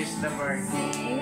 is the birthday.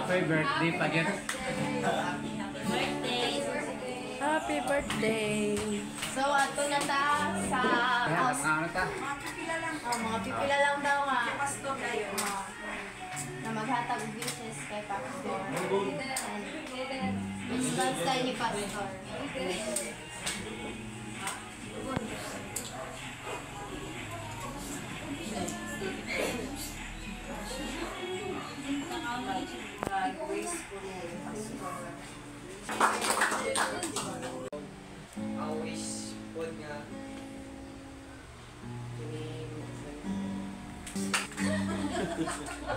Happy birthday, Pagit. Happy birthday. So, ato na ta sa house. Mga pipila lang daw nga. Na maghatag business kay Pastor. Response tayo ni Pastor. Always pod nga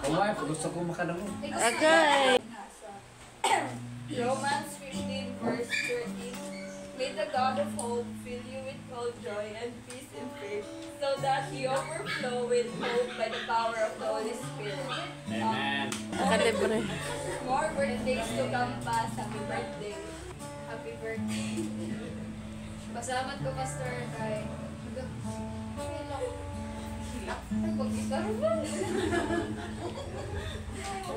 Wife, gusto ko makadamo. Okay. Romans 15 verse 13. May the God of hope fill you with all joy and peace in faith, so that you overflow with hope by the power of the Holy Spirit. Amen. Nakalibre. More birthdays to come pa. Happy birthday. Happy birthday. Pasalamat ko, Pastor, kay... Ay, pag-gitaro ba?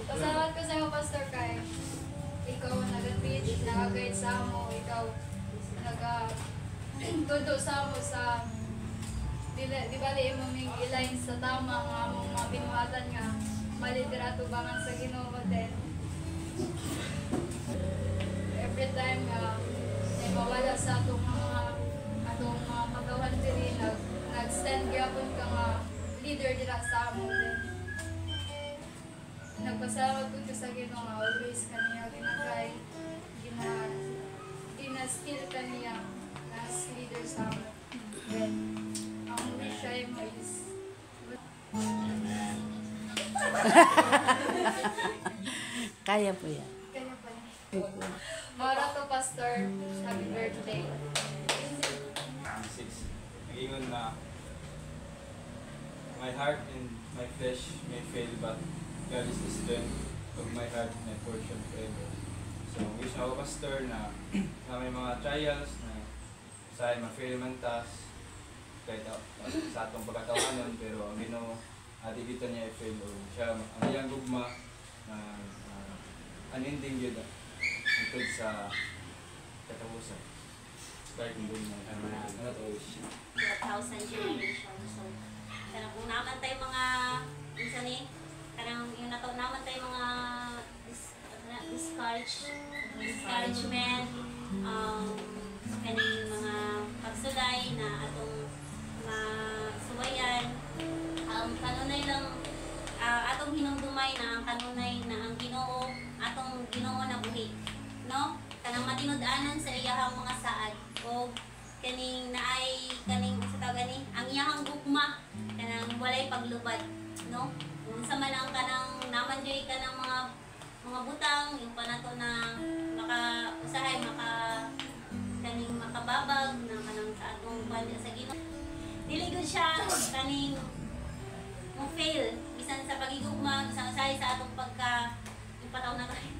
Pasalamat ko sa iyo, Pastor, kay ikaw nag-teach, nag-guide sa amo, ikaw nag-tudo sa amo sa di bali imong ilain sa tama nga among mga binuhatan nga malidira tubangan sa Ginoo din. Every time nga mawala sa atong mga pagkawan diri nag-stand gyapon ka nga leader dira sa amo din. Nagpasalamat ko sa Ginoo nga always kaniya ginagay gina-skill kaniya as leader sa amo. Then ang wish ay mo is Kaya po yan. kanya pa niya. Mara to, Pastor. Happy birthday. 6. Nag-ingon na my heart and my flesh may fail, but God is the strength of my heart, my portion forever. So, wish ako, Pastor, na may mga trials na sa ma-fail man tas kahit sa atong pagkatawanan, pero ang Ginoo adi kita niya i-fail o siya ang iyang gugma na unending yun until sa katapusan. Kahit hindi mo ano to wish. 1,000 generations. So, karang kung naman tayo mga minsan karang yung naman tayo mga discouragement, kaning mga pagsulay na atong suwayan, kanunay lang atong hinumdumay na ang kanunay na ang Ginoo atong Ginoo na buhi, no? Kanang matinud-anon sa iyahang mga saad o kaning naay kaning sa tagani ang iyahang gugma kanang walay paglubad, no? Unsa man ang kanang naman joy kanang mga butang yung panato na maka-usahay kaning makababag na kanang sa atong banda sa Ginoo. Dili gud siya kaning mo fail bisan sa pagigugma bisan usahay sa atong ipataw na tayo.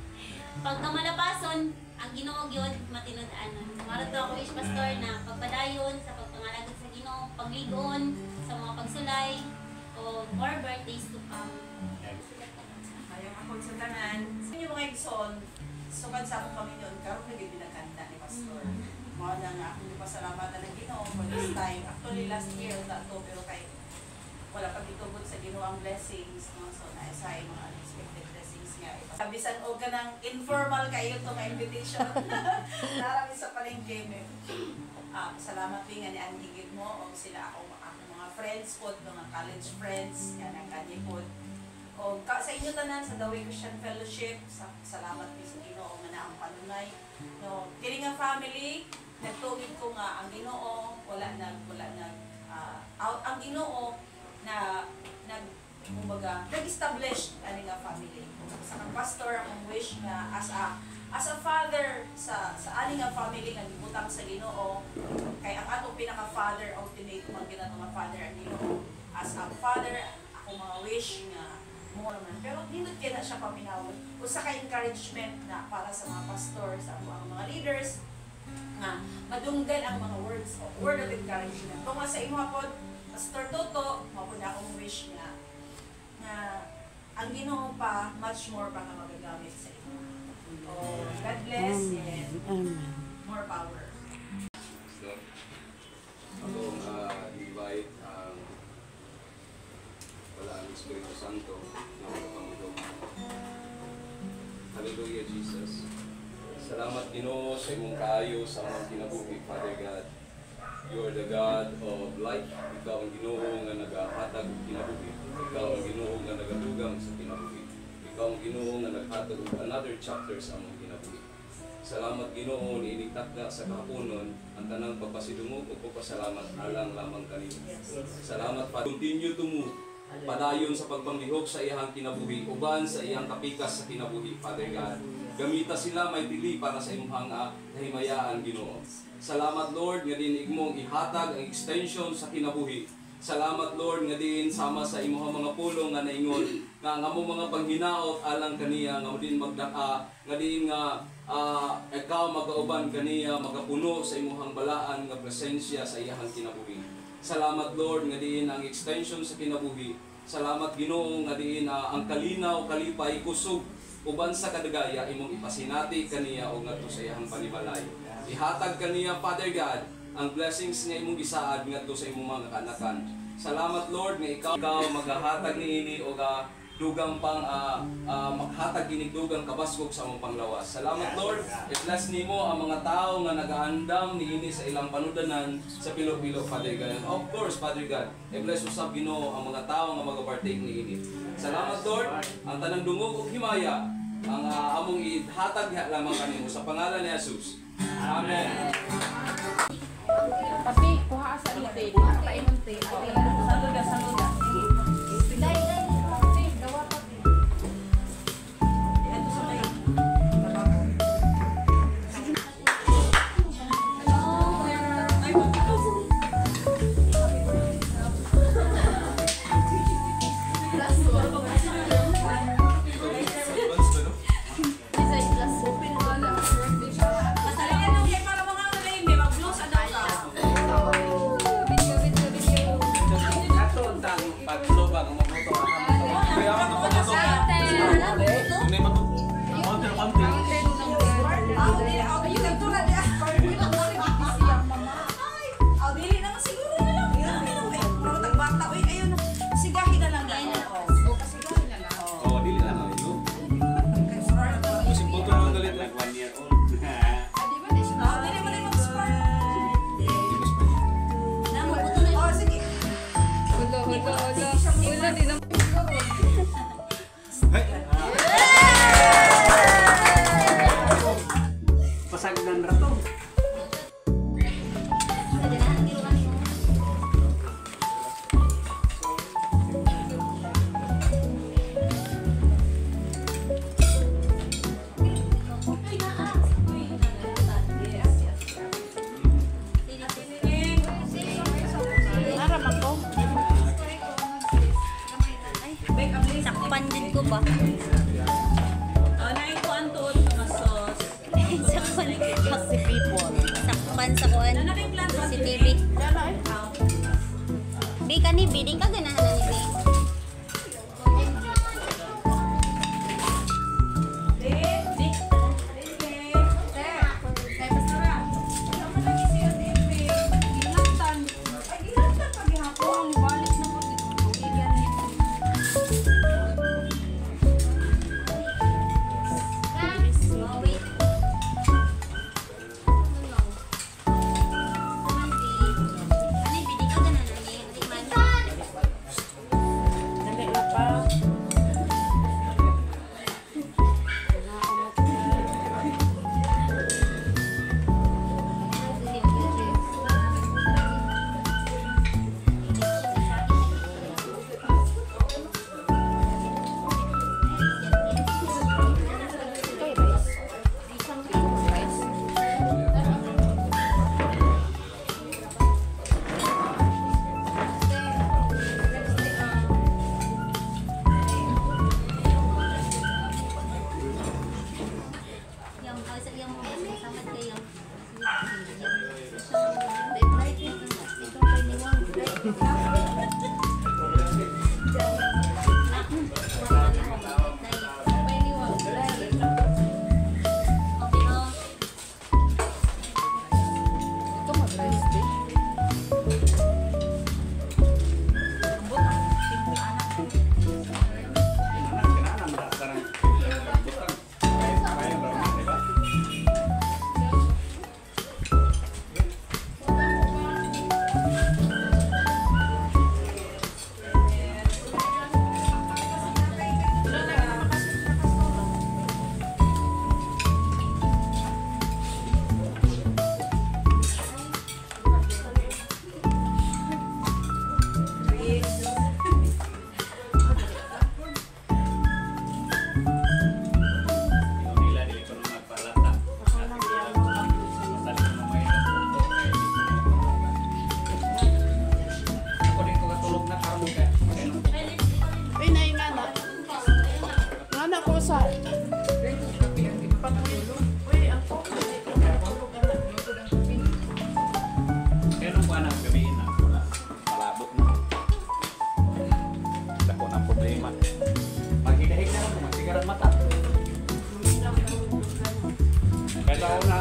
Pagkamalapason ang Ginoo gyud matinud-anon. Maro to ako wish, Pastor, na pagpadayon sa pagpangalagad sa Ginoo, pagligon sa mga pagsulay o more birthdays to come. Ayong akong sa tanan. Sa inyo mga igsoon, sukad sa akong Panginoon, karon na gyud binakanta ni Pastor. Mao na nga akong pasalamatan ng Ginoo for this time. Actually last year na to, pero kay wala pa gitubot sa Ginoo ang blessings, no? So naisa mga unexpected blessings nga. Kabisan og ka ng informal kayo to nga invitation. Narami sa palengke me. Salamat din nga ni Anhigit mo o sila ako mga friends po, mga college friends, yan ang kanyi po. O sa inyo tanan sa The Way Christian Fellowship, salamat din sa Ginoo nga na ang panunay. No, kini nga family, nagtugid ko nga ang Ginoo ang Ginoo na nag-establish ani nga family. Sa kang pastor akong wish nga as a father sa ani nga family nga gibutang sa Ginoo, kay ang ato pinaka-father ultimate man ginato nga father ang Ginoo. As a father ako mga wish nga mo naman, pero dindot kaya na siya paminawon. Usa ka encouragement na para sa mga pastor, sa mga leaders nga madunggan ang mga words o word of encouragement. Kung sa imo pod Pastor Toto, mapod akong wish nga ang Ginoo pa much more pa nga magagamit sa imo. Oh, God bless and more power. So, ako invite ang wala ang Espiritu Santo na magpapangitong. Hallelujah, Jesus. Salamat Ginoo sa imong kaayo sa among kinabuhi, Father God. You are the God of life. Ikaw ang Ginoo nga nagahatag og kinabuhi. Ikaw ang Ginoo nga nagadugang sa kinabuhi. Ikaw ang Ginoo nga naghatag og another chapter sa among kinabuhi. Salamat Ginoo ni initakda sa kahaponon ang tanang pagpasidungog ug pagpasalamat alang lamang kanimo. Salamat pa. Continue to move padayon sa pagpanglihok sa iyang kinabuhi, uban sa iyang kapikas sa kinabuhi, Father God. Gamita sila may dili para sa imong kahimayaan, Ginoo. Salamat Lord nga din igmong ihatag ang extension sa kinabuhi. Salamat Lord nga din sama sa imong mga pulong nga naingon nga ang among mga panghinaot alang kaniya nga din magdaka nga din nga ikaw magauban kaniya magapuno sa imong balaan nga presensya sa iyang kinabuhi. Salamat Lord nga diin ang extension sa kinabuhi. Salamat Ginoo nga diin ang kalinaw, kalipay, kusog uban sa kadagaya imong ipasinati kaniya o ngadto sa iyang panimalay. Ihatag kaniya Father God ang blessings nga imong gisaad ngadto sa imong mga kanakan. Salamat Lord nga ikaw magahatag niini o dugang pang maghatag ginig dugang kabaskog sa among panglawas. Salamat Lord, i-bless nimo ang mga tao nga nagaandam niini sa ilang panudanan sa pilo-pilo, Father God. And of course, Father God, i-bless usab Ginoo ang mga tao nga magapartake niini. Salamat Lord, ang tanang dungog ug himaya ang among ihatag lamang kanimo sa pangalan ni Jesus. Amen. Tapi kuha sa ite, kuha pa imong te. Saluda. Pasagdan rato. Sakpan din ko ba? Si people. Sakpan sa kuan. Si TV. Bi ka ni Bi, di ka ganahan ni Bi. Saan? Uy, ako. Kaya nung pa nang gabihin na, malabot na. Dako ng problema. Maghigahig na lang, magsigaran mata.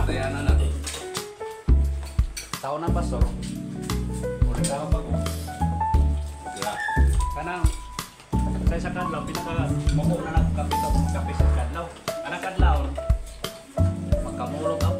Kaya taon na pastor. Ulit ako bago. Kanang sa isa kadlaw, pinaka-mako na lang kapit sa kadlaw. Kanang kadlaw, magkamulog ako.